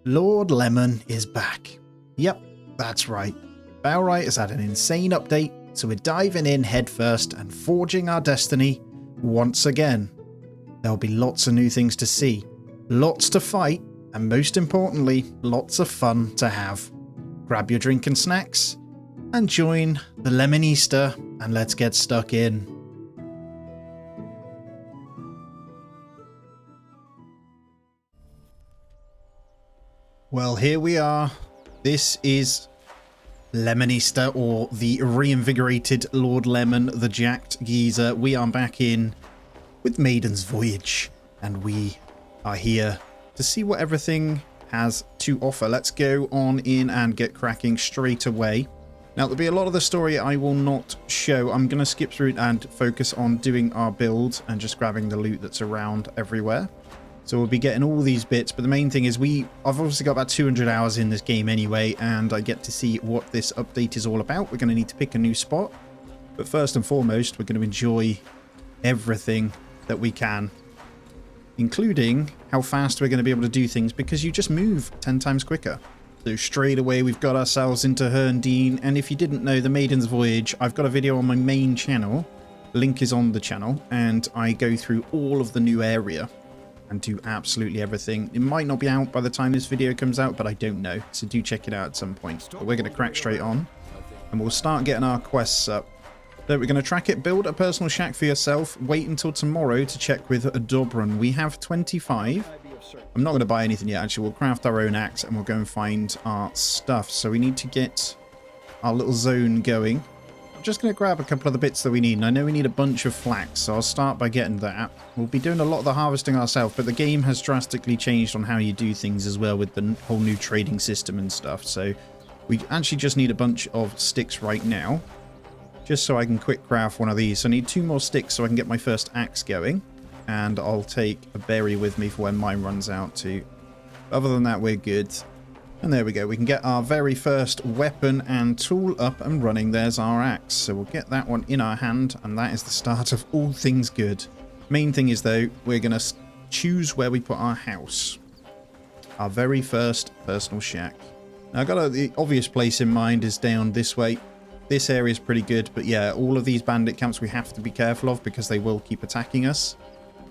Lord Lemon is back. Yep, that's right. Bellwright has had an insane update, so we're diving in headfirst and forging our destiny once again. There'll be lots of new things to see, lots to fight, and most importantly, lots of fun to have. Grab your drink and snacks, and join the Lemonista, and let's get stuck in. Well, here we are. This is Lemonista, or the reinvigorated Lord Lemon, the jacked geezer. We are back in with Maidens Voyage, and we are here to see what everything has to offer. Let's go on in and get cracking straight away. Now, there'll be a lot of the story I will not show. I'm going to skip through it and focus on doing our build and just grabbing the loot that's around everywhere. So we'll be getting all these bits, but the main thing is I've obviously got about 200 hours in this game anyway, and I get to see what this update is all about. We're going to need to pick a new spot, but first and foremost, we're going to enjoy everything that we can, including how fast we're going to be able to do things, because you just move 10 times quicker. So straight away, we've got ourselves into Herndeen, and if you didn't know, the Maidens Voyage, I've got a video on my main channel. Link is on the channel, and I go through all of the new area and do absolutely everything. It might not be out by the time this video comes out, but I don't know, so do check it out at some point. But we're going to crack straight on, and we'll start getting our quests up. So we're going to track it, build a personal shack for yourself, wait until tomorrow to check with Dobrun. We have 25. I'm not going to buy anything yet, actually. We'll craft our own axe, and we'll go and find our stuff. So we need to get our little zone going. I'm just going to grab a couple of the bits that we need, and I know we need a bunch of flax, so I'll start by getting that. We'll be doing a lot of the harvesting ourselves, but the game has drastically changed on how you do things as well with the whole new trading system and stuff. So we actually just need a bunch of sticks right now, just so I can quick craft one of these. So I need 2 more sticks so I can get my first axe going, and I'll take a berry with me for when mine runs out too. Other than that, we're good. And there we go. We can get our very first weapon and tool up and running. There's our axe. So we'll get that one in our hand, and that is the start of all things good. Main thing is, though, we're going to choose where we put our house. Our very first personal shack. Now, I've got the obvious place in mind is down this way. This area is pretty good, but yeah, all of these bandit camps we have to be careful of because they will keep attacking us.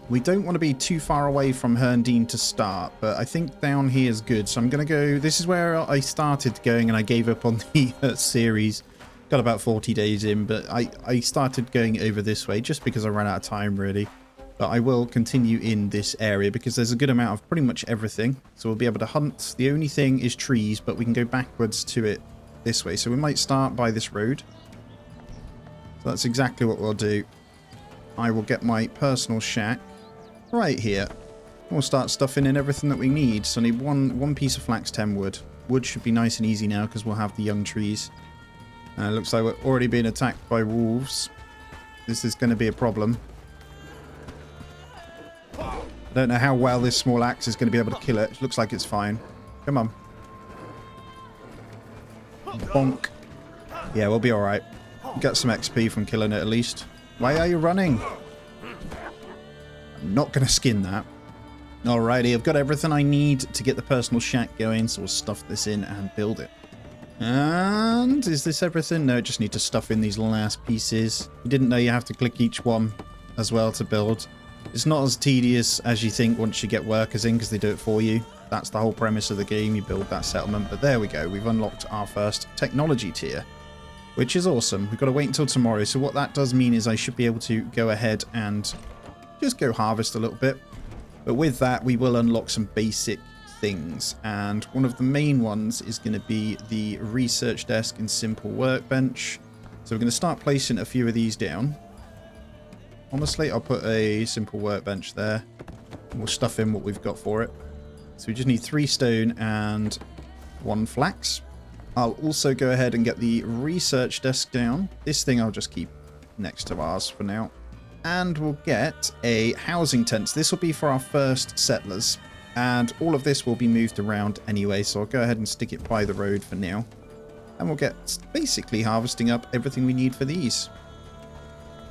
We don't want to be too far away from Herndeen to start, but I think down here is good. So I'm going to go... This is where I started going, and I gave up on the series. Got about 40 days in, but I started going over this way just because I ran out of time, really. But I will continue in this area because there's a good amount of pretty much everything. So we'll be able to hunt. The only thing is trees, but we can go backwards to it this way. So we might start by this road. So that's exactly what we'll do. I will get my personal shack right here. We'll start stuffing in everything that we need. So I need one piece of flax, 10 wood. Wood should be nice and easy now because we'll have the young trees. It looks like we're already being attacked by wolves. This is going to be a problem. I don't know how well this small axe is going to be able to kill it. It looks like it's fine. Come on. Bonk. Yeah, we'll be alright. Get some XP from killing it at least. Why are you running? I'm not going to skin that. Alrighty, I've got everything I need to get the personal shack going, so we'll stuff this in and build it. And is this everything? No, just need to stuff in these last pieces. You didn't know you have to click each one as well to build. It's not as tedious as you think once you get workers in because they do it for you. That's the whole premise of the game. You build that settlement. But there we go. We've unlocked our first technology tier, which is awesome. We've got to wait until tomorrow. So what that does mean is I should be able to go ahead and just go harvest a little bit. But with that, we will unlock some basic things. And one of the main ones is going to be the research desk and simple workbench. So we're going to start placing a few of these down. Honestly, I'll put a simple workbench there. And we'll stuff in what we've got for it. So we just need 3 stone and 1 flax. I'll also go ahead and get the research desk down. This thing I'll just keep next to ours for now. And we'll get a housing tent. This will be for our first settlers. And all of this will be moved around anyway, so I'll go ahead and stick it by the road for now. And we'll get basically harvesting up everything we need for these.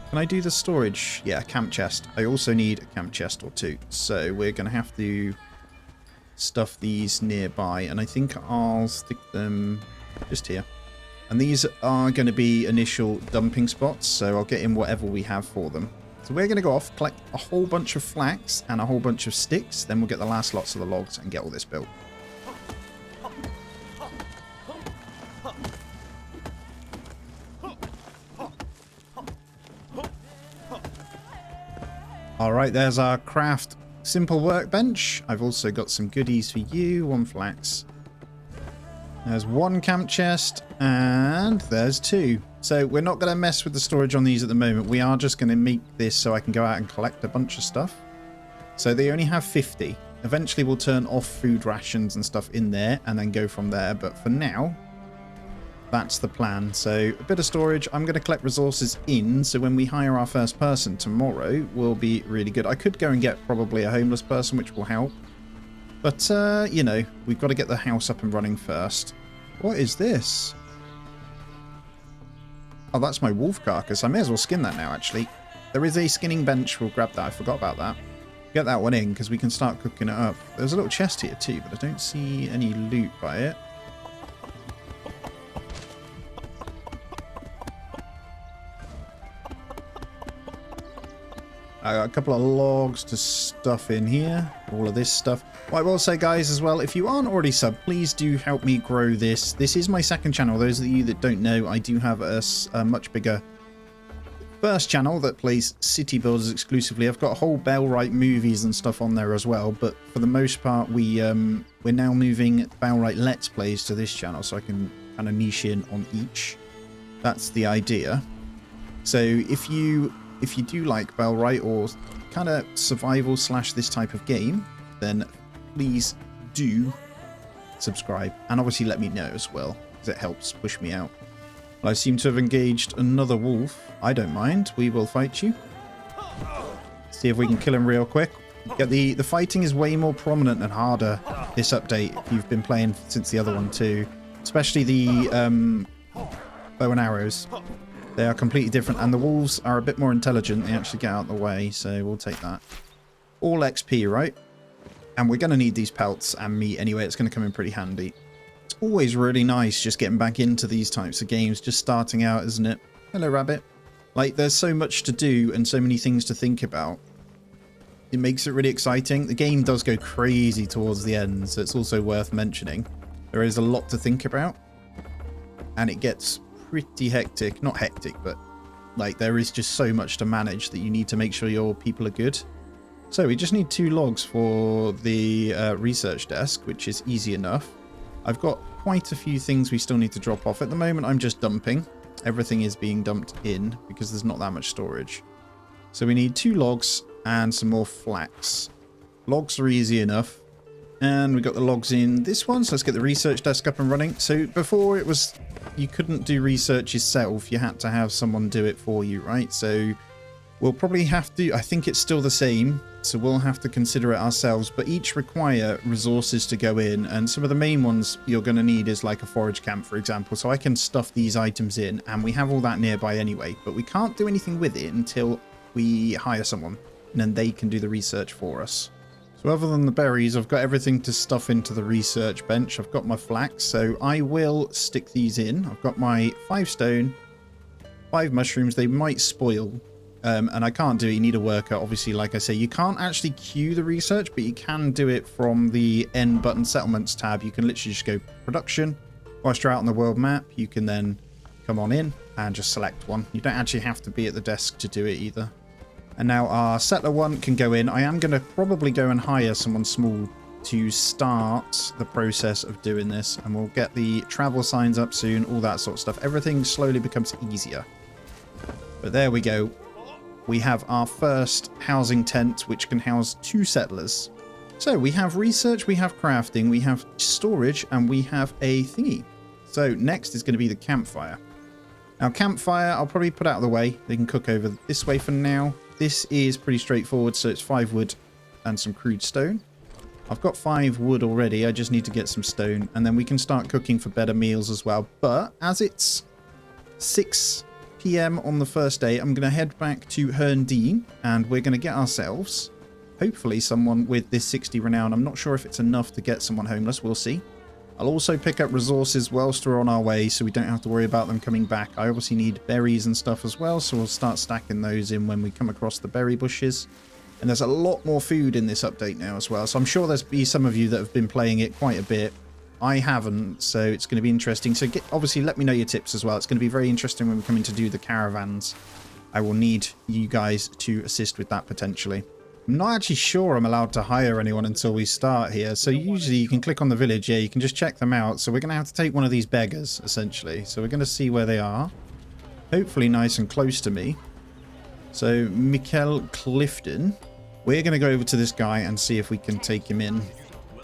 Can I do the storage? Yeah, camp chest. I also need a camp chest or 2. So we're going to have to stuff these nearby, and I think I'll stick them just here. And these are going to be initial dumping spots, so I'll get in whatever we have for them. So we're going to go off, collect a whole bunch of flax and a whole bunch of sticks, then we'll get the last lots of the logs and get all this built. Alright, there's our craft simple workbench. I've also got some goodies for you. 1 flax. There's 1 camp chest, and there's 2. So we're not going to mess with the storage on these at the moment. We are just going to make this so I can go out and collect a bunch of stuff. So they only have 50. Eventually we'll turn off food rations and stuff in there and then go from there. But for now, that's the plan. So a bit of storage. I'm going to collect resources in, so when we hire our first person tomorrow, we'll be really good. I could go and get probably a homeless person, which will help. But, you know, we've got to get the house up and running first. What is this? Oh, that's my wolf carcass. I may as well skin that now, actually. There is a skinning bench. We'll grab that. I forgot about that. Get that one in, because we can start cooking it up. There's a little chest here, too, but I don't see any loot by it. I got a couple of logs to stuff in here. All of this stuff. What I will say, guys, as well, if you aren't already subbed, please do help me grow this. This is my second channel. Those of you that don't know, I do have a much bigger first channel that plays city builders exclusively. I've got a whole Bellwright movies and stuff on there as well. But for the most part, we're now moving Bellwright Let's Plays to this channel, so I can kind of niche in on each. That's the idea. So if you do like Bellwright or kind of survival / this type of game, then please do subscribe. And obviously let me know as well, because it helps push me out. Well, I seem to have engaged another wolf. I don't mind. We will fight you. See if we can kill him real quick. Yeah, the fighting is way more prominent and harder this update if you've been playing since the other one too. Especially the bow and arrows. They are completely different, and the wolves are a bit more intelligent. They actually get out of the way, so we'll take that. All XP, right? And we're going to need these pelts and meat anyway. It's going to come in pretty handy. It's always really nice just getting back into these types of games, just starting out, isn't it? Hello, rabbit. Like, there's so much to do and so many things to think about. It makes it really exciting. The game does go crazy towards the end, so it's also worth mentioning. There is a lot to think about, and it gets pretty hectic. Not hectic, but like there is just so much to manage that you need to make sure your people are good. So we just need 2 logs for the research desk, which is easy enough. I've got quite a few things we still need to drop off. At the moment, I'm just dumping. Everything is being dumped in because there's not that much storage. So we need 2 logs and some more flax. Logs are easy enough. And we got the logs in this one, so let's get the research desk up and running. So before it was, you couldn't do research yourself, you had to have someone do it for you, right? So we'll probably have to, I think it's still the same, so we'll have to consider it ourselves, but each require resources to go in, and some of the main ones you're going to need is like a forage camp, for example. So I can stuff these items in, and we have all that nearby anyway, but we can't do anything with it until we hire someone, and then they can do the research for us. So other than the berries, I've got everything to stuff into the research bench. I've got my flax, so I will stick these in. I've got my 5 stone, 5 mushrooms. They might spoil, and I can't do it. You need a worker, obviously. Like I say, you can't actually queue the research, but you can do it from the end button settlements tab. You can literally just go production. Whilst you're out on the world map, you can then come on in and just select one. You don't actually have to be at the desk to do it either. And now our settler 1 can go in. I am going to probably go and hire someone small to start the process of doing this. And we'll get the travel signs up soon, all that sort of stuff. Everything slowly becomes easier. But there we go. We have our first housing tent, which can house 2 settlers. So we have research, we have crafting, we have storage, and we have a thingy. So next is going to be the campfire. Now campfire, I'll probably put out of the way. They can cook over this way for now. This is pretty straightforward, so it's 5 wood and some crude stone. I've got 5 wood already, I just need to get some stone, and then we can start cooking for better meals as well. But as it's 6 PM on the first day, I'm going to head back to Herndine, and we're going to get ourselves hopefully someone with this 60 renown. I'm not sure if it's enough to get someone homeless. We'll see. I'll also pick up resources whilst we're on our way so we don't have to worry about them coming back. I obviously need berries and stuff as well, so we'll start stacking those in when we come across the berry bushes. And there's a lot more food in this update now as well, so I'm sure there's be some of you that have been playing it quite a bit. I haven't, so it's going to be interesting. So obviously let me know your tips as well. It's going to be very interesting when we come in to do the caravans. I will need you guys to assist with that potentially. I'm not actually sure I'm allowed to hire anyone until we start here. So usually you can click on the village. Yeah, you can just check them out. So we're going to have to take one of these beggars, essentially. So we're going to see where they are. Hopefully nice and close to me. So Mikel Clifton. We're going to go over to this guy and see if we can take him in.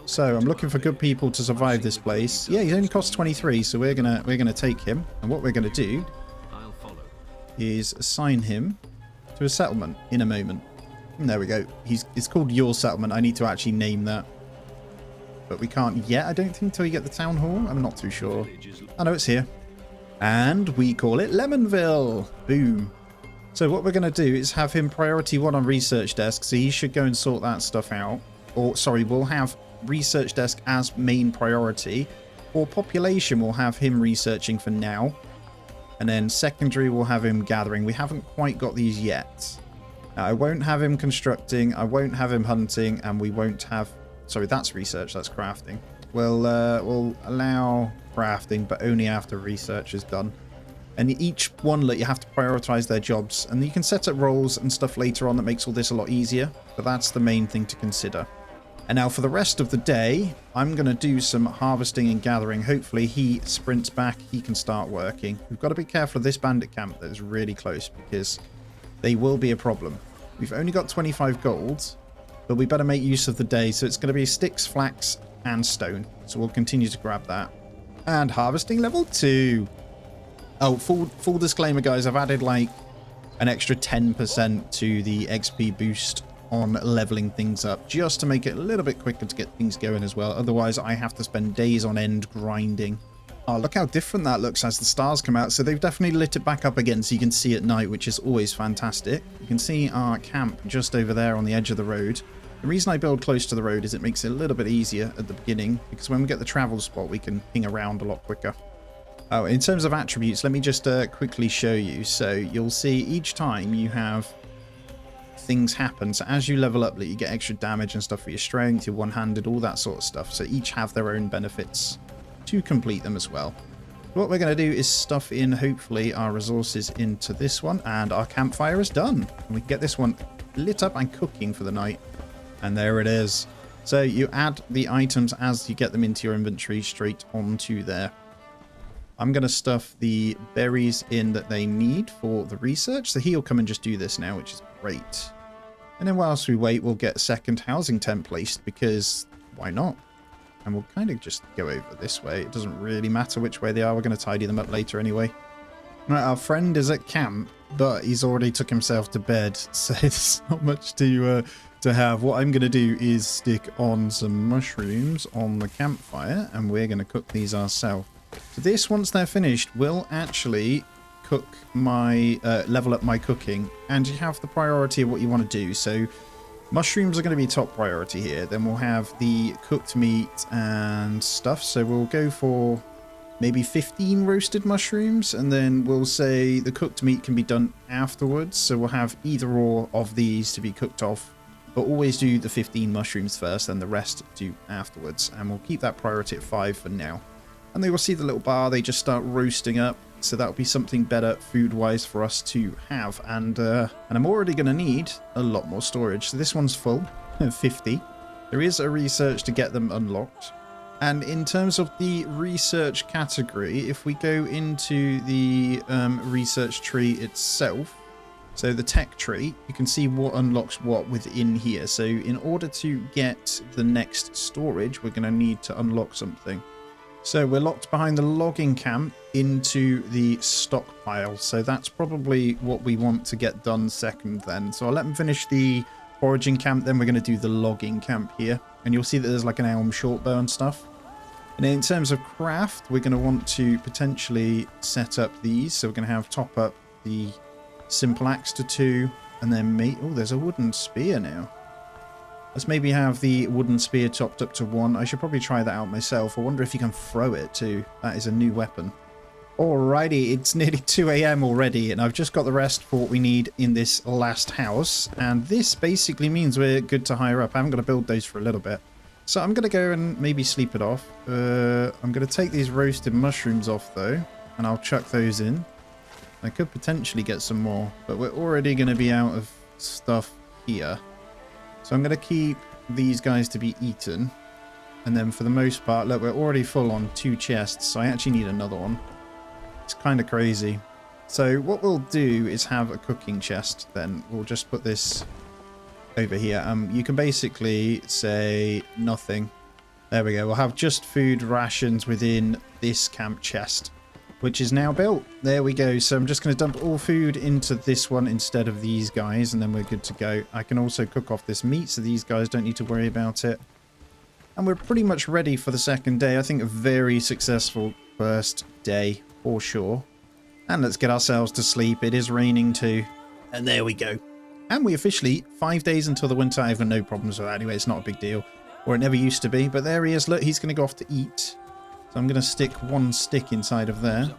So I'm looking for good people to survive this place. Yeah, he only costs 23, so we're gonna take him. And what we're going to do is assign him to a settlement in a moment. And there we go. It's called Your Settlement. I need to actually name that. But we can't yet, I don't think, until you get the town hall. I'm not too sure. I know it's here. And we call it Lemonville. Boom. So what we're going to do is have him priority 1 on research desk. So he should go and sort that stuff out. Or, sorry, we'll have research desk as main priority. For population, we'll have him researching for now. And then secondary, we'll have him gathering. We haven't quite got these yet. Now, I won't have him constructing, I won't have him hunting, and we won't have... Sorry, that's research, that's crafting. We'll allow crafting, but only after research is done. And each one that you have to prioritize their jobs. And you can set up roles and stuff later on that makes all this a lot easier. But that's the main thing to consider. And now for the rest of the day, I'm going to do some harvesting and gathering. Hopefully he sprints back, he can start working. We've got to be careful of this bandit camp that is really close because they will be a problem. We've only got 25 gold, but we better make use of the day. So it's going to be sticks, flax, and stone. So we'll continue to grab that. And harvesting level 2. Oh, full disclaimer, guys. I've added like an extra 10% to the XP boost on leveling things up just to make it a little bit quicker to get things going as well. Otherwise, I have to spend days on end grinding. Oh, look how different that looks as the stars come out. So they've definitely lit it back up again so you can see at night, which is always fantastic. You can see our camp just over there on the edge of the road. The reason I build close to the road is it makes it a little bit easier at the beginning because when we get the travel spot, we can ping around a lot quicker. Oh, in terms of attributes, let me just quickly show you. So you'll see each time you have things happen. So as you level up, you get extra damage and stuff for your strength, your one-handed, all that sort of stuff. So each have their own benefits to complete them as well. What we're going to do is stuff in, hopefully, our resources into this one. And our campfire is done. And we can get this one lit up and cooking for the night. And there it is. So you add the items as you get them into your inventory straight onto there. I'm going to stuff the berries in that they need for the research. So he'll come and just do this now, which is great. And then whilst we wait, we'll get a second housing tent placed because why not? And we'll kind of just go over this way. It doesn't really matter which way they are. We're going to tidy them up later anyway. Right, our friend is at camp, but he's already took himself to bed. So there's not much to have. What I'm going to do is stick on some mushrooms on the campfire and we're going to cook these ourselves. So this, once they're finished, will actually cook my level up my cooking, and you have the priority of what you want to do. So mushrooms are going to be top priority here. Then we'll have the cooked meat and stuff. So we'll go for maybe 15 roasted mushrooms, and then we'll say the cooked meat can be done afterwards. So we'll have either or of these to be cooked off, but always do the 15 mushrooms first and the rest do afterwards. And we'll keep that priority at 5 for now. And they will see the little bar, they just start roasting up. So that'll be something better food-wise for us to have. And I'm already going to need a lot more storage. So this one's full, 50. There is a research to get them unlocked. And in terms of the research category, if we go into the research tree itself, so the tech tree, you can see what unlocks what within here. So in order to get the next storage, we're going to need to unlock something. So we're locked behind the logging camp into the stockpile. So that's probably what we want to get done second then. So I'll let them finish the foraging camp. Then we're going to do the logging camp here. And you'll see that there's like an elm shortbow and stuff. And in terms of craft, we're going to want to potentially set up these. So we're going to have top up the simple axe to 2. And then oh, there's a wooden spear now. Let's maybe have the wooden spear topped up to 1. I should probably try that out myself. I wonder if you can throw it too. That is a new weapon. Alrighty, it's nearly 2 AM already, and I've just got the rest for what we need in this last house. And this basically means we're good to hire up. I haven't got to build those for a little bit. So I'm going to go and maybe sleep it off. I'm going to take these roasted mushrooms off though, and I'll chuck those in. I could potentially get some more, but we're already going to be out of stuff here. So I'm going to keep these guys to be eaten. And then for the most part, look, we're already full on 2 chests, so I actually need another one. It's kind of crazy. So what we'll do is have a cooking chest then. We'll just put this over here. You can basically say nothing. There we go. We'll have just food rations within this camp chest, which is now built. There we go. So I'm just going to dump all food into this one instead of these guys, and then we're good to go. I can also cook off this meat, so these guys don't need to worry about it. And we're pretty much ready for the second day. I think a very successful first day for sure. And let's get ourselves to sleep. It is raining too. And there we go. And we officially, 5 days until the winter. I've got no problems with that anyway. It's not a big deal. Or it never used to be. But there he is. Look, he's going to go off to eat. So I'm going to stick 1 stick inside of there.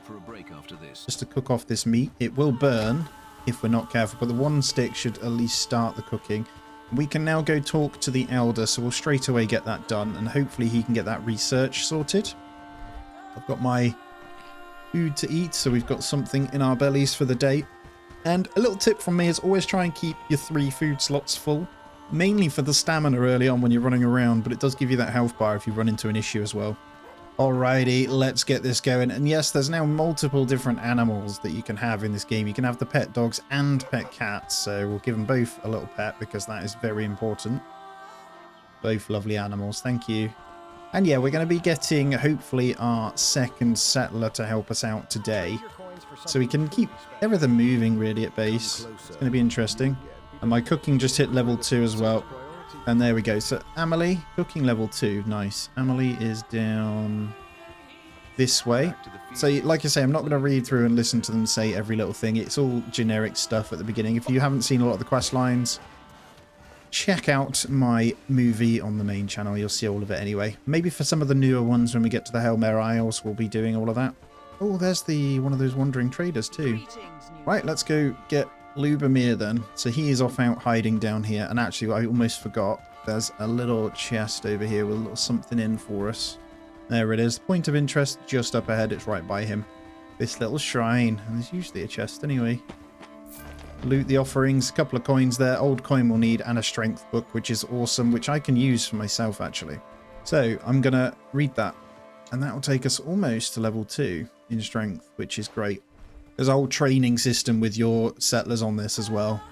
Just to cook off this meat. It will burn if we're not careful. But the 1 stick should at least start the cooking. We can now go talk to the elder. So we'll straight away get that done. And hopefully he can get that research sorted. I've got my food to eat. So we've got something in our bellies for the day. And a little tip from me is always try and keep your 3 food slots full. Mainly for the stamina early on when you're running around, but it does give you that health bar if you run into an issue as well. Alrighty, let's get this going. And yes, there's now multiple different animals that you can have in this game. You can have the pet dogs and pet cats, so we'll give them both a little pet because that is very important. Both lovely animals, thank you. And yeah, we're going to be getting, hopefully, our second settler to help us out today. So we can keep everything moving really at base. It's going to be interesting. And my cooking just hit level 2 as well. And there we go. So Amelie, cooking level 2. Nice. Amelie is down this way. So like I say, I'm not going to read through and listen to them say every little thing. It's all generic stuff at the beginning. If you haven't seen a lot of the quest lines, check out my movie on the main channel. You'll see all of it anyway. Maybe for some of the newer ones when we get to the Helmer Isles, we'll be doing all of that. Oh, there's one of those wandering traders too. Right, let's go get Lubomir then. So he is off out hiding down here. And actually, I almost forgot. There's a little chest over here with a little something in for us. There it is. Point of interest just up ahead. It's right by him. This little shrine. And there's usually a chest anyway. Loot the offerings. A couple of coins there. Old coin we'll need. And a strength book, which is awesome. Which I can use for myself, actually. So I'm going to read that. And that will take us almost to level 2 in strength, which is great. There's a whole training system with your settlers on this as well.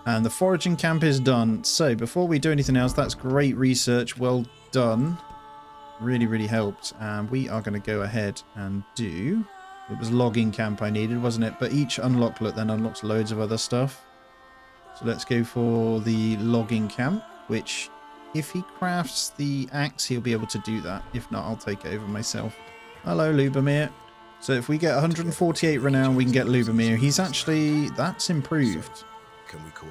And the foraging camp is done. So before we do anything else, that's great research. Well done. Really, really helped. And we are going to go ahead and do... It was logging camp I needed, wasn't it? But each unlock then unlocks loads of other stuff. So let's go for the logging camp, which... If he crafts the axe, he'll be able to do that. If not, I'll take it over myself. Hello, Lubomir. So if we get 148 renown, we can get Lubomir. He's actually... That's improved.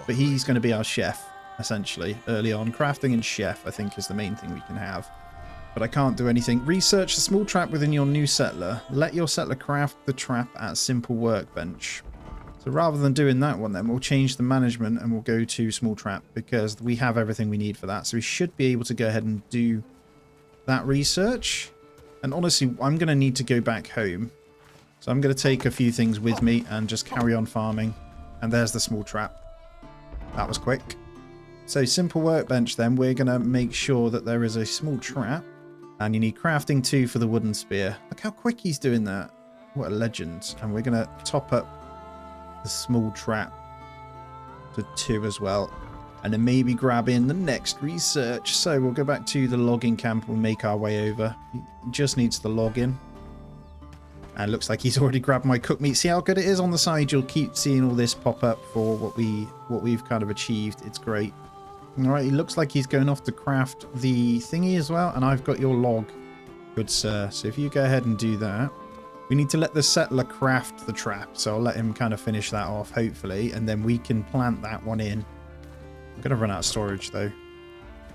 But he's going to be our chef, essentially, early on. Crafting and chef, I think, is the main thing we can have. But I can't do anything. Research the small trap within your new settler. Let your settler craft the trap at simple workbench. So rather than doing that one then, we'll change the management and we'll go to small trap because we have everything we need for that. So we should be able to go ahead and do that research. And honestly, I'm going to need to go back home. So I'm going to take a few things with me and just carry on farming. And there's the small trap. That was quick. So simple workbench then, we're going to make sure that there is a small trap. And you need crafting 2 for the wooden spear. Look how quick he's doing that. What a legend. And we're going to top up the small trap to 2 as well, and then maybe grab in the next research. So we'll go back to the logging camp. We'll make our way over. He just needs the login, and it looks like he's already grabbed my cooked meat. See how good it is on the side? You'll keep seeing all this pop up for what we've kind of achieved. It's great. All right, he looks like he's going off to craft the thingy as well, and I've got your log, good sir. So if you go ahead and do that. We need to let the settler craft the trap, so I'll let him kind of finish that off, hopefully, and then we can plant that one in. I'm going to run out of storage, though.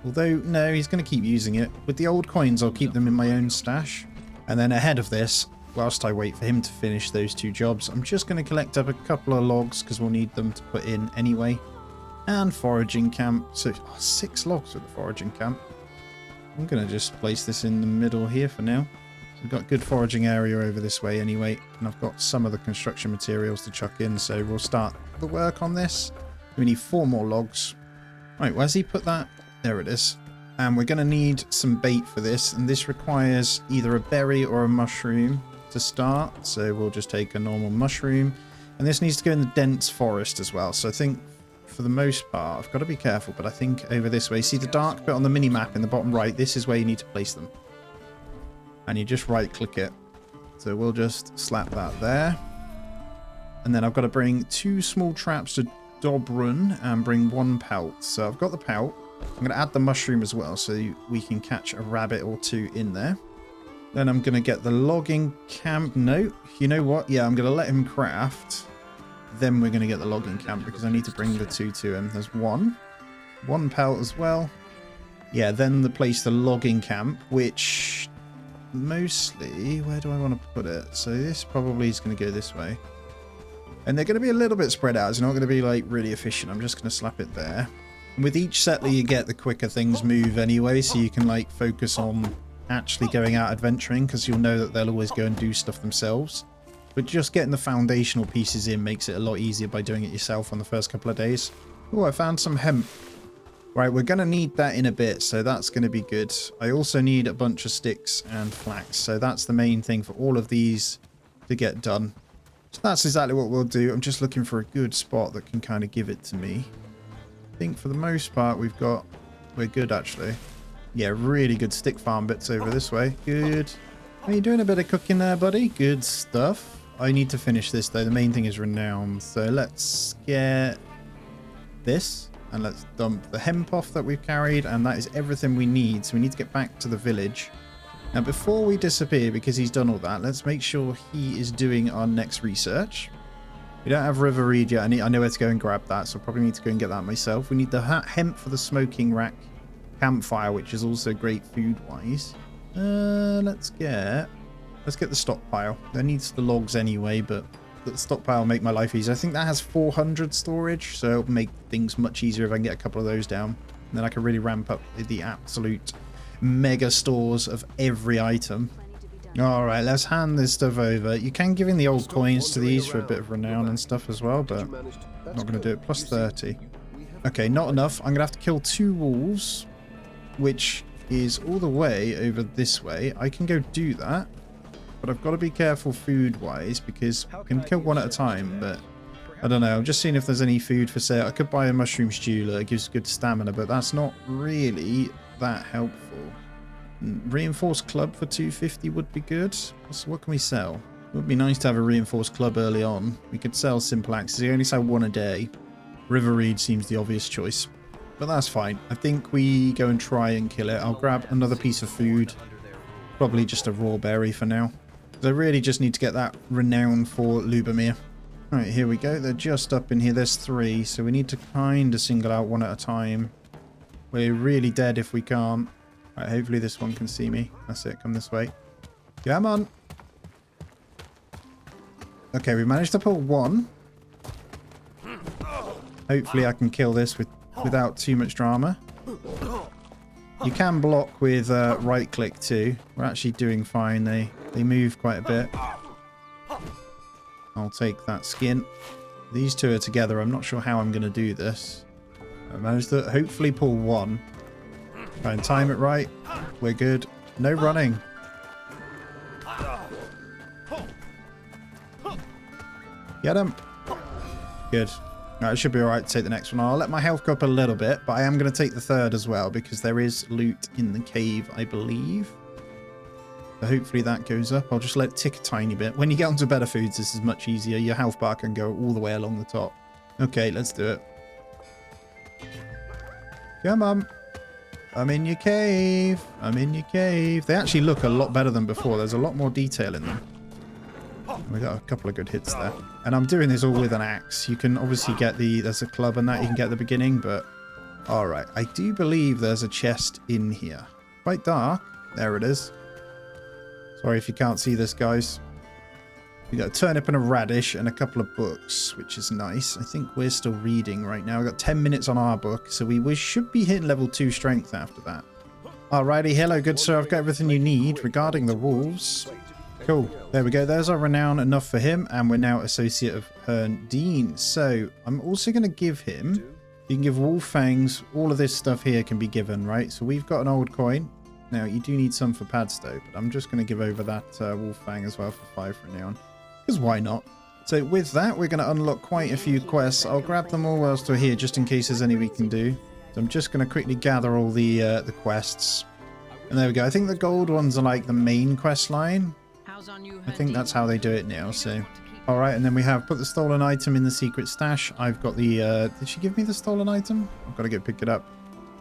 Although, no, he's going to keep using it. With the old coins, I'll keep them in my own stash. And then ahead of this, whilst I wait for him to finish those 2 jobs, I'm just going to collect up a couple of logs because we'll need them to put in anyway. And foraging camp. So 6 logs with the foraging camp. I'm going to just place this in the middle here for now. We've got good foraging area over this way anyway. And I've got some of the construction materials to chuck in. So we'll start the work on this. We need 4 more logs. Right, where's he put that? There it is. And we're going to need some bait for this. And this requires either a berry or a mushroom to start. So we'll just take a normal mushroom. And this needs to go in the dense forest as well. So I think for the most part, I've got to be careful. But I think over this way, see the dark bit on the mini-map in the bottom right? This is where you need to place them. And you just right-click it. So we'll just slap that there. And then I've got to bring 2 small traps to Dobrun and bring 1 pelt. So I've got the pelt. I'm going to add the mushroom as well so we can catch a rabbit or 2 in there. Then I'm going to get the logging camp. No, you know what? Yeah, I'm going to let him craft. Then we're going to get the logging camp because I need to bring the 2 to him. There's 1 pelt as well. Yeah, then place the logging camp, which mostly, where do I want to put it? So this probably is going to go this way. And they're going to be a little bit spread out. It's not going to be like really efficient. I'm just going to slap it there. And with each settler you get, the quicker things move anyway. So you can like focus on actually going out adventuring because you'll know that they'll always go and do stuff themselves. But just getting the foundational pieces in makes it a lot easier by doing it yourself on the first couple of days. Oh, I found some hemp. Right, we're going to need that in a bit, so that's going to be good. I also need a bunch of sticks and flax, so that's the main thing for all of these to get done. So that's exactly what we'll do. I'm just looking for a good spot that can kind of give it to me. I think for the most part we're good actually. Yeah, really good stick farm bits over this way. Good. Are you doing a bit of cooking there, buddy? Good stuff. I need to finish this though. The main thing is renown. So let's get this and let's dump the hemp off that we've carried, and that is everything we need. So we need to get back to the village. Now before we disappear, because he's done all that, let's make sure he is doing our next research. We don't have River Reed yet. I know where to go and grab that, so I probably need to go and get that myself. We need the hemp for the smoking rack campfire, which is also great food-wise. Let's get the stockpile. That needs the logs anyway, but the stockpile will make my life easier. I think that has 400 storage, so it'll make things much easier if I can get a couple of those down. And then I can really ramp up the absolute mega stores of every item. Alright, let's hand this stuff over. You can give in the old coins to these for a bit of renown and stuff as well, but I'm not going to do it. Plus 30. Okay, not enough. I'm going to have to kill 2 wolves, which is all the way over this way. I can go do that, but I've got to be careful food-wise because I can kill 1 at a time, but I don't know. I'm just seeing if there's any food for sale. I could buy a mushroom stew that gives good stamina, but that's not really that helpful. Reinforced club for 250 would be good. So what can we sell? It would be nice to have a reinforced club early on. We could sell simple axes. You only sell 1 a day. River Reed seems the obvious choice, but that's fine. I think we go and try and kill it. I'll grab another piece of food, probably just a raw berry for now. I really just need to get that renown for Lubomir. Right, here we go. They're just up in here. There's 3, so we need to kind of single out 1 at a time. We're really dead if we can't. Right, hopefully this one can see me. That's it. Come this way. Come on. Okay, we managed to pull 1. Hopefully I can kill this without too much drama. You can block with right click too. We're actually doing fine. They move quite a bit. I'll take that skin. These 2 are together. I'm not sure how I'm going to do this. I managed to hopefully pull 1. Try and time it right. We're good. No running. Get him. Good. No, it should be alright to take the next one. I'll let my health go up a little bit, but I am going to take the 3rd as well because there is loot in the cave, I believe. So hopefully that goes up. I'll just let it tick a tiny bit. When you get onto better foods, this is much easier. Your health bar can go all the way along the top. Okay, let's do it. Come on. I'm in your cave. I'm in your cave. They actually look a lot better than before. There's a lot more detail in them. We got a couple of good hits there. And I'm doing this all with an axe. You can obviously get there's a club and that you can get at the beginning, but All right, I do believe there's a chest in here. Quite dark. There it is. Sorry if you can't see this, guys. We got a turnip and a radish and a couple of books, which is nice. I think we're still reading right now. We've got 10 minutes on our book, so we should be hitting level 2 strength after that. Alrighty, hello good sir, I've got everything you need regarding the wolves. Cool, there we go, there's our renown, enough for him, and we're now associate of Hern Dean. So, I'm also going to give him, you can give wolf fangs, all of this stuff here can be given, right? So we've got an old coin. Now, you do need some for Padstow, but I'm just going to give over that wolf fang as well for 5 for now. Because why not? So with that, we're going to unlock quite a few quests. I'll grab them all whilst we're here, just in case there's any we can do. So I'm just going to quickly gather all the quests. And there we go. I think the gold ones are like the main quest line. I think that's how they do it now. So, all right. And then we have put the stolen item in the secret stash. I've got the... did she give me the stolen item? I've got to go pick it up.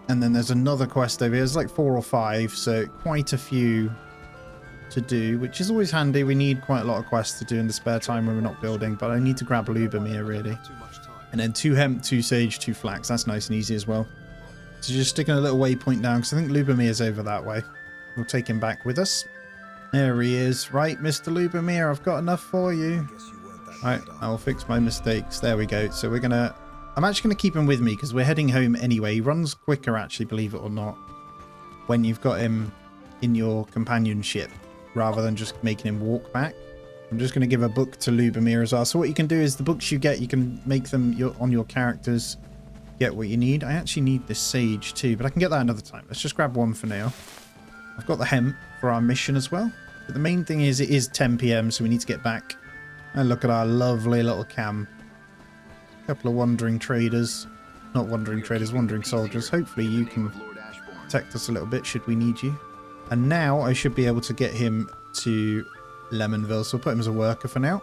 And then there's another quest over here. There's like 4 or 5. So quite a few to do, which is always handy. We need quite a lot of quests to do in the spare time when we're not building, but I need to grab Lubomir really. And then 2 hemp, 2 sage, 2 flax. That's nice and easy as well. So just sticking a little waypoint down, because I think Lubomir is over that way. We'll take him back with us. There he is. Right, Mr. Lubomir, I've got enough for you. Right, I'll fix my mistakes. There we go. So we're gonna... I'm actually going to keep him with me, because we're heading home anyway. He runs quicker, actually, believe it or not, when you've got him in your companionship, rather than just making him walk back. I'm just going to give a book to Lubomir as well. So what you can do is the books you get, you can make them on your characters, get what you need. I actually need this sage too, but I can get that another time. Let's just grab one for now. I've got the hemp for our mission as well. But the main thing is it is 10 PM, so we need to get back. And look at our lovely little camp. A couple of wandering traders. Not wandering traders, wandering soldiers. Hopefully you can protect us a little bit should we need you. And now I should be able to get him to Lemonville. So I'll put him as a worker for now.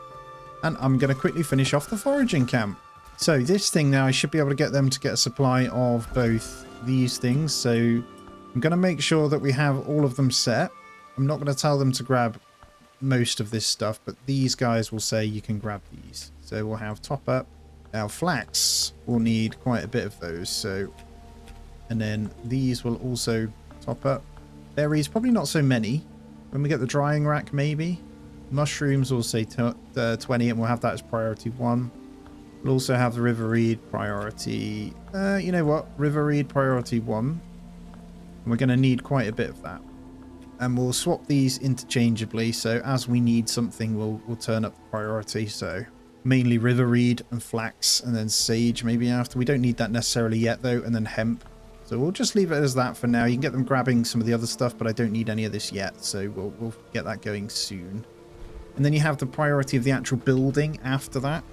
And I'm going to quickly finish off the foraging camp. So this thing now, I should be able to get them to get a supply of both these things. So I'm going to make sure that we have all of them set. I'm not going to tell them to grab most of this stuff, but these guys will say you can grab these. So we'll have top up. Now flax will need quite a bit of those. So, and then these will also top up. Berries, probably not so many. When we get the drying rack, maybe. Mushrooms will say 20, and we'll have that as priority 1. We'll also have the river reed priority. You know what? River reed priority 1. And we're going to need quite a bit of that. And we'll swap these interchangeably. So as we need something, we'll turn up the priority. So mainly river reed and flax, and then sage maybe after. We don't need that necessarily yet though. And then hemp. So we'll just leave it as that for now. You can get them grabbing some of the other stuff, but I don't need any of this yet. So we'll get that going soon. And then you have the priority of the actual building after that.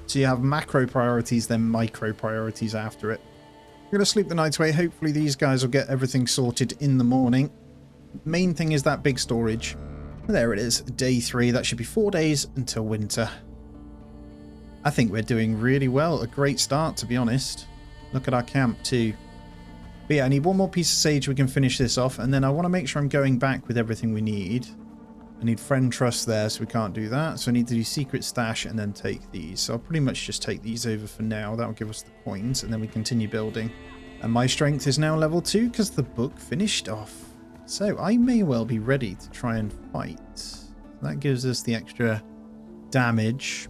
So you have macro priorities, then micro priorities after it. We're going to sleep the night away. Hopefully these guys will get everything sorted in the morning. Main thing is that big storage. There it is, day 3. That should be 4 days until winter. I think we're doing really well. A great start, to be honest. Look at our camp too. But yeah, I need one more piece of sage. We can finish this off. And then I want to make sure I'm going back with everything we need. I need friend trust there, so we can't do that. So I need to do secret stash and then take these. So I'll pretty much just take these over for now. That'll give us the coins, and then we continue building. And my strength is now level 2 because the book finished off. So I may well be ready to try and fight. That gives us the extra damage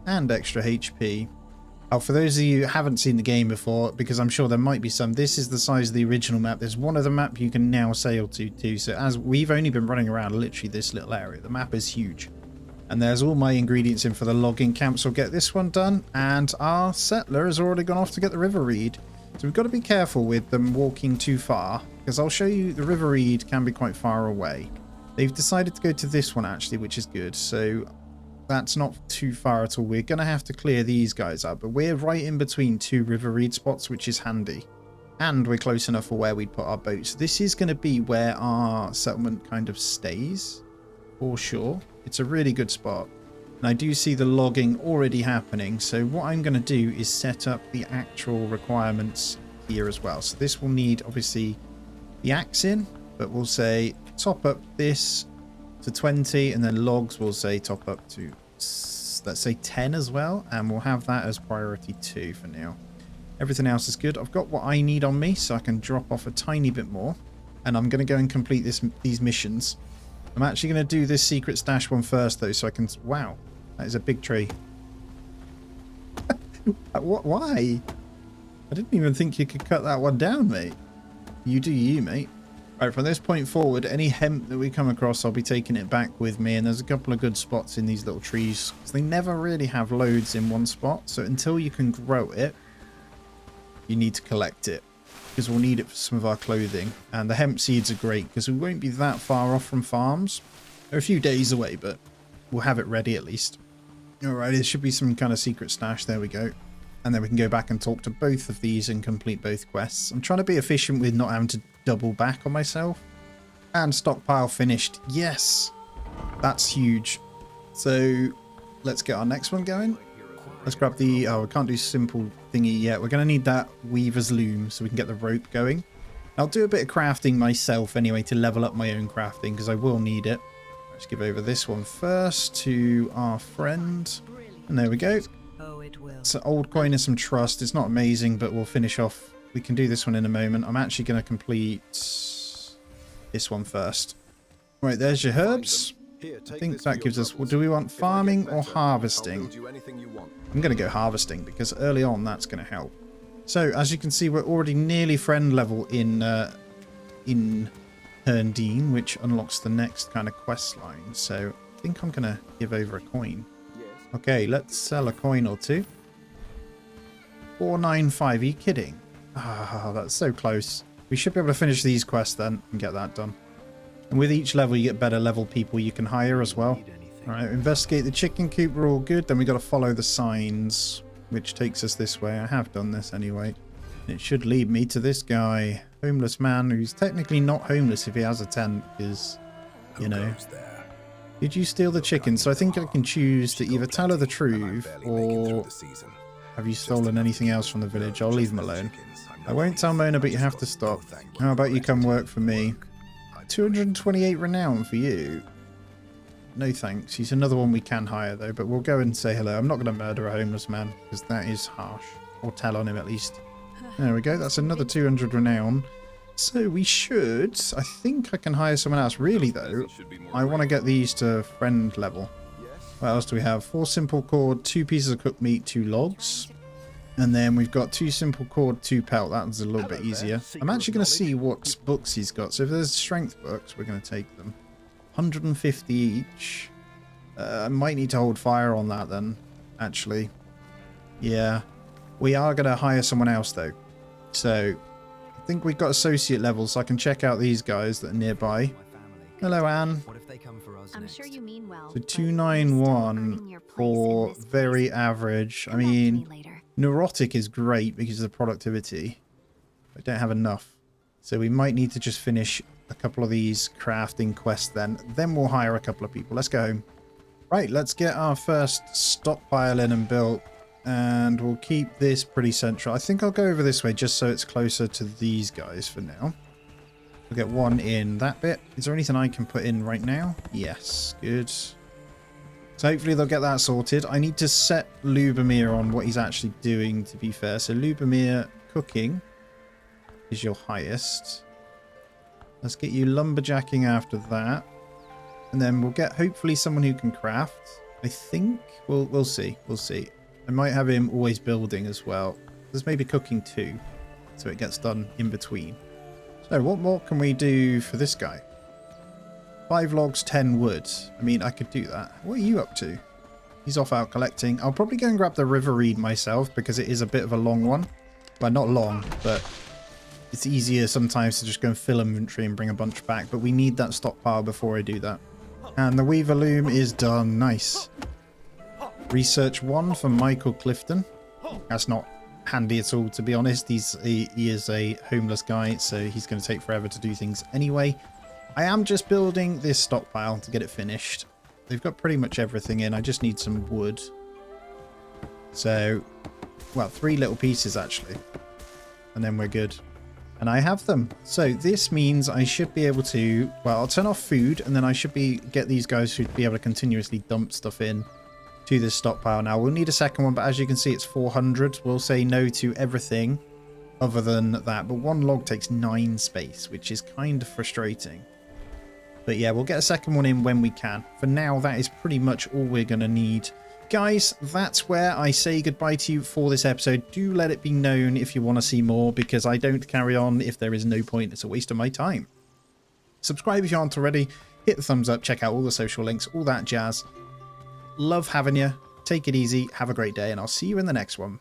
and extra HP. Oh, for those of you who haven't seen the game before, because I'm sure there might be some, this is the size of the original map. There's one other map you can now sail to too. So as we've only been running around literally this little area, the map is huge. And there's all my ingredients in for the logging camp. So we'll get this one done. And our settler has already gone off to get the river reed. So we've got to be careful with them walking too far, because I'll show you the river reed can be quite far away. They've decided to go to this one actually, which is good. So that's not too far at all. We're going to have to clear these guys up, but we're right in between 2 river reed spots, which is handy. And we're close enough for where we'd put our boats. This is going to be where our settlement kind of stays, for sure. It's a really good spot. And I do see the logging already happening. So what I'm going to do is set up the actual requirements here as well. So this will need, obviously, the axe in, but we'll say top up this to 20, and then logs will say top up to, let's say, 10 as well, and we'll have that as priority 2 for now. Everything else is good. I've got what I need on me, so I can drop off a tiny bit more. And I'm going to go and complete these missions. I'm actually going to do this secret stash one first, though, so I can... Wow, that is a big tree. What? Why? I didn't even think you could cut that one down, mate. You do you, mate. Right, from this point forward, any hemp that we come across, I'll be taking it back with me. And there's a couple of good spots in these little trees. They never really have loads in one spot. So until you can grow it, you need to collect it. Because we'll need it for some of our clothing. And the hemp seeds are great because we won't be that far off from farms. They're a few days away, but we'll have it ready at least. Alright, there should be some kind of secret stash. There we go. And then we can go back and talk to both of these and complete both quests. I'm trying to be efficient with not having to double back on myself. And stockpile finished. Yes! That's huge. So let's get our next one going. Let's grab the... Oh, we can't do simple thingy yet. We're going to need that weaver's loom so we can get the rope going. I'll do a bit of crafting myself anyway to level up my own crafting because I will need it. Let's give over this one first to our friend. And there we go. It's an old coin and some trust. It's not amazing, but we'll finish off. We can do this one in a moment. I'm actually going to complete this one first. Right, there's your herbs. I think that gives us... Well, do we want farming or harvesting? I'm going to go harvesting because early on that's going to help. So, as you can see, we're already nearly friend level in Herndine, which unlocks the next kind of quest line. So, I think I'm going to give over a coin. Okay, let's sell a coin or two. 495, are you kidding? Ah, that's so close. We should be able to finish these quests then and get that done. And with each level, you get better level people you can hire as well. Alright, investigate the chicken coop, we're all good. Then we got to follow the signs, which takes us this way. I have done this anyway. It should lead me to this guy. Homeless man who's technically not homeless if he has a tent, because, you know. Did you steal the chicken? So I think I can choose to either tell her the truth or... Have you stolen anything else from the village? I'll leave him alone. I won't tell Mona, but you have to stop. How about you come work for me? 228 renown for you. No thanks. He's another one we can hire though, but we'll go and say hello. I'm not going to murder a homeless man because that is harsh. Or tell on him at least. There we go. That's another 200 renown. So we should... I think I can hire someone else. Really though, I want to get these to friend level. What else do we have? 4 simple cord, 2 pieces of cooked meat, 2 logs. And then we've got 2 simple cord, 2 pelt. That was a little bit easier. I'm actually going to see what books he's got. So if there's strength books, we're going to take them. 150 each. I might need to hold fire on that then, actually. Yeah. We are going to hire someone else though. So I think we've got associate levels, so I can check out these guys that are nearby. Hello, Anne. I'm sure you mean well. So 291 for very average. I mean, neurotic is great because of the productivity. I don't have enough. So we might need to just finish a couple of these crafting quests then. Then we'll hire a couple of people. Let's go home. Right, let's get our first stockpile in and built. And we'll keep this pretty central. I think I'll go over this way just so it's closer to these guys for now. We'll get one in that bit. Is there anything I can put in right now? Yes, good. So hopefully they'll get that sorted. I need to set Lubomir on what he's actually doing, to be fair. So Lubomir, cooking is your highest. Let's get you lumberjacking after that. And then we'll get hopefully someone who can craft. I think we'll see. We'll see. I might have him always building as well. There's maybe cooking too, so it gets done in between. So what more can we do for this guy? 5 logs, 10 wood. I mean, I could do that. What are you up to? He's off out collecting. I'll probably go and grab the river reed myself because it is a bit of a long one. Well, not long, but it's easier sometimes to just go and fill inventory and bring a bunch back. But we need that stockpile before I do that. And the weaver loom is done. Nice. Research 1 for Michael Clifton. That's not handy at all, to be honest. He is a homeless guy, so he's going to take forever to do things anyway. I am just building this stockpile to get it finished. They've got pretty much everything in. I just need some wood. So, well, 3 little pieces actually. And then we're good. And I have them. So this means I should be able to, well, I'll turn off food and then I should get these guys who'd be able to continuously dump stuff in. to this stockpile now. We'll need a second one, but as you can see, it's 400. We'll say no to everything other than that. But one log takes 9 space, which is kind of frustrating. But yeah, we'll get a second one in when we can. For now, that is pretty much all we're going to need. Guys, that's where I say goodbye to you for this episode. Do let it be known if you want to see more, because I don't carry on if there is no point. It's a waste of my time. Subscribe if you aren't already. Hit the thumbs up. Check out all the social links, all that jazz. Love having you. Take it easy. Have a great day, and I'll see you in the next one.